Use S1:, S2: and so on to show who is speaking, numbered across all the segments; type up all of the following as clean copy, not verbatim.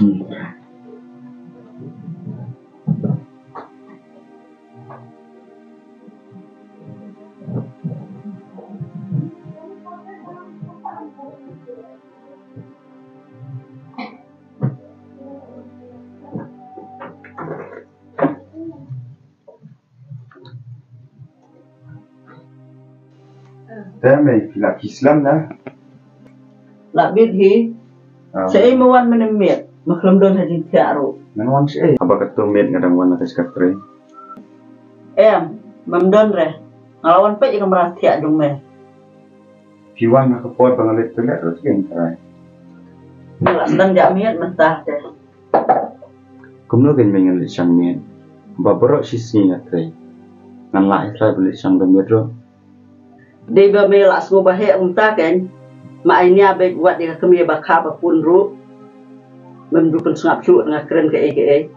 S1: Tama, laki Islam na.
S2: Labit hi. Sa imawan manimit, maklamdon hadin tiaro.
S1: Nanuan siya Abakat tumit nga dangwan na kaskatre.
S2: Mamdon re. Ngalawan pa yung maras tiya dong me.
S1: Piwan na kapot pangalit tulit, terus yang taray.
S2: Ngelas dan jamiat mentah deh.
S1: Kumno gan mengan lit siyang miyan. Babarok sisi nga tray. Ngan lahi tray belit siyang damitro.
S2: Di ba may las mo bahe unta kan? Maay niya bay buat dia kami bakha ba pun ru. Memdukun sengap cu nga keren ke eke.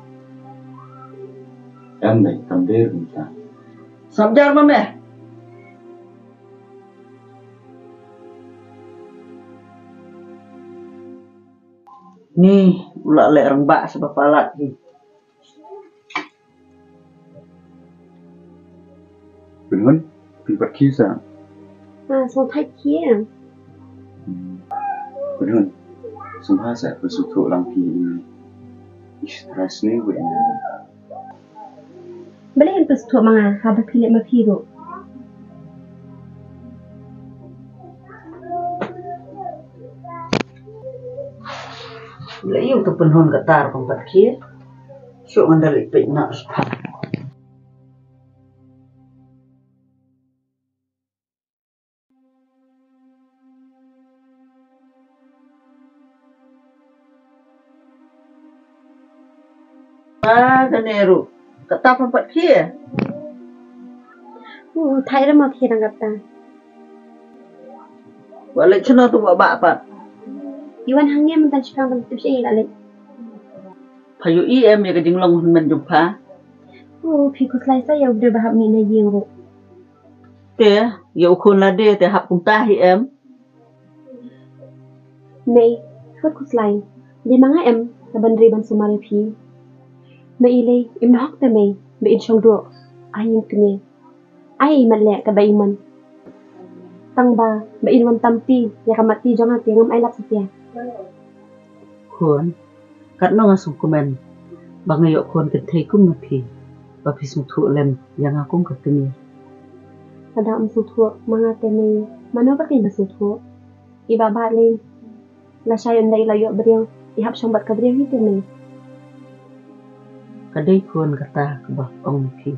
S1: Baik tampil unta.
S2: Sabjar mame. Ni ulak lek rembak sebab palat ni.
S1: Benon, pipat kisah.
S3: Xong thay kia.
S1: Benon, semua saya bersutuk lampi ini. Stres ni gue ini.
S3: Balik pas tu mga habis pilih mafiru.
S2: Layu tu penhon ketar pempat kia. Syuk ngandalik pek nak sepak. Ganeru. Ketar pempat kia.
S3: Thay ra mafi đang gặp ta.
S2: Balik sana tu buat apa?
S3: Iwan hangnya mentan sekarang tentang tips ini lalik.
S2: Payu em ya kejing long menjumpa.
S3: Pikus lai saya udah bahap mina yang ro.
S2: Teh, ya ukun lade teh hap kuntahi em.
S3: May, fot kus lai. Di mga em laban riban sumari pi. May ilay im nahok ta may in siyang do. Ayang tumi. Ay malek ka ba iman. Tangba in wan tampi ya kamati jong ati ngam ay lap satya.
S2: Kun, kat no ngasung kumen. Bangayok kun ketay kum napi. Bapis mutu lem yang akong ketemi.
S3: Ada sutu mga teme mano ba kay basutu. Iba bali. La sayon dai layo beriang ihap siyang bat ka beriang hiteme.
S2: Kadai kun kata kebah ong napi.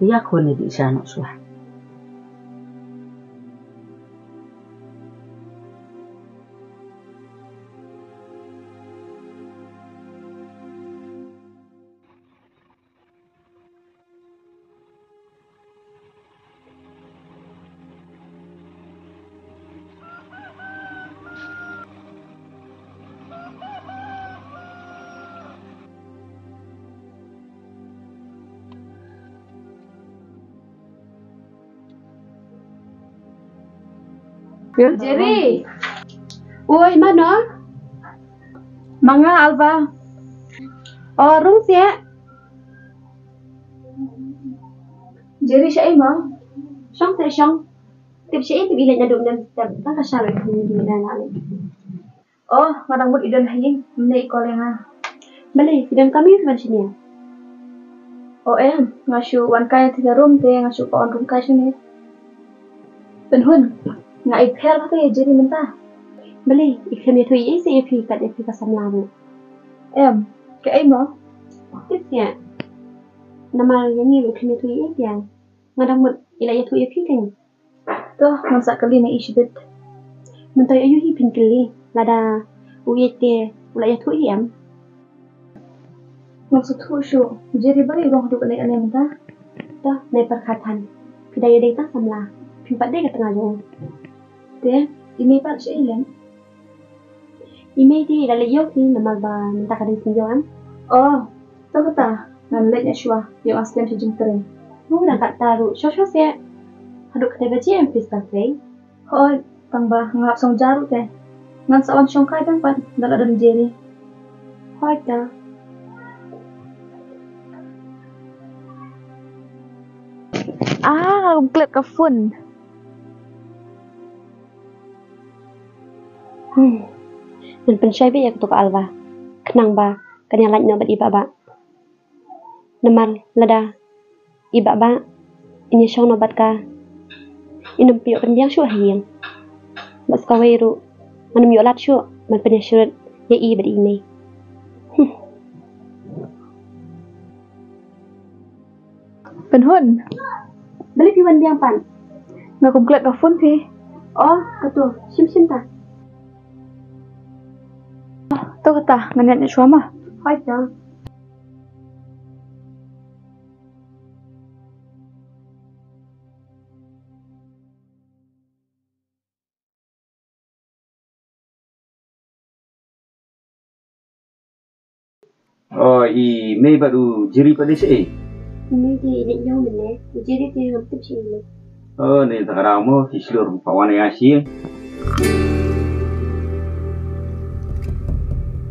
S2: Tiya kun di sana suah.
S3: Jerry. Oi, mana? Mga Alva. Rung siya. Jerry siya mo. Siyang sa siyang. Tip siya tip ilan na doon ng step. Ang kasyari ko hindi na namin. Marang mo idon hayin. Hindi ko lang ha. Bali, idon kami yung mansin niya. Nga siya one kaya tiga room. Nga siya pa on room kaya siya niya. Penhun. Nga ipher ba kayo, Jerry minta? Bali, ipher niya tuwi sa ipher kat ipher kasama mo. Kaya mo? Tip niya. Namal yan niya, ipher niya tuwi yan. Nga damot, ilaya tuwi ipher kan. Nga sa kali na isibit. Mantay ayo hipin kali. Lada, uyit te, ulaya tuwi yan. Nga sa tuwi siyo, Jerry bali, ibang huduk alay alay minta? Nay perkatan. Pidaya day ta samla. Pimpat day ka tengah jauh. Ime pa siya ilan? Ime di lalayok ni namal ba minta ka rin sinjawaan? Tago ta. Nalit niya siya. Yung aslan siya jing tere. Mura ka taro. Siya siya. Hadok ka tayo ba siya yung pista say? Tang ba. Ngap song jaro te. Ngan sa on siyang kaya pa. Dala doon Jerry. Heute.
S4: Kumplit ka phone.
S3: Mình pensai be yak to ka alva. Kenang ba, kanya laj no bat iba ba. Namal lada. Iba ba. Ini syong no bat ka. Inum piyo pendiang syu hiang. Bas ka weru. Manum yo lat syu, man penya syurat ya i bat ini.
S4: Bên Huân,
S3: Beli piwan diang pan.
S4: nga kumplit ka phone pi.
S3: Oh, kato. Sim ta.
S4: To kata nganyan ni suama.
S3: Heute.
S1: Oh, i mei baru jiri pada si.
S3: Ini di định nhau mình nè. Jadi thì làm tiếp gì.
S1: Oh, ni tak ramah, di seluruh kawan yang asyik.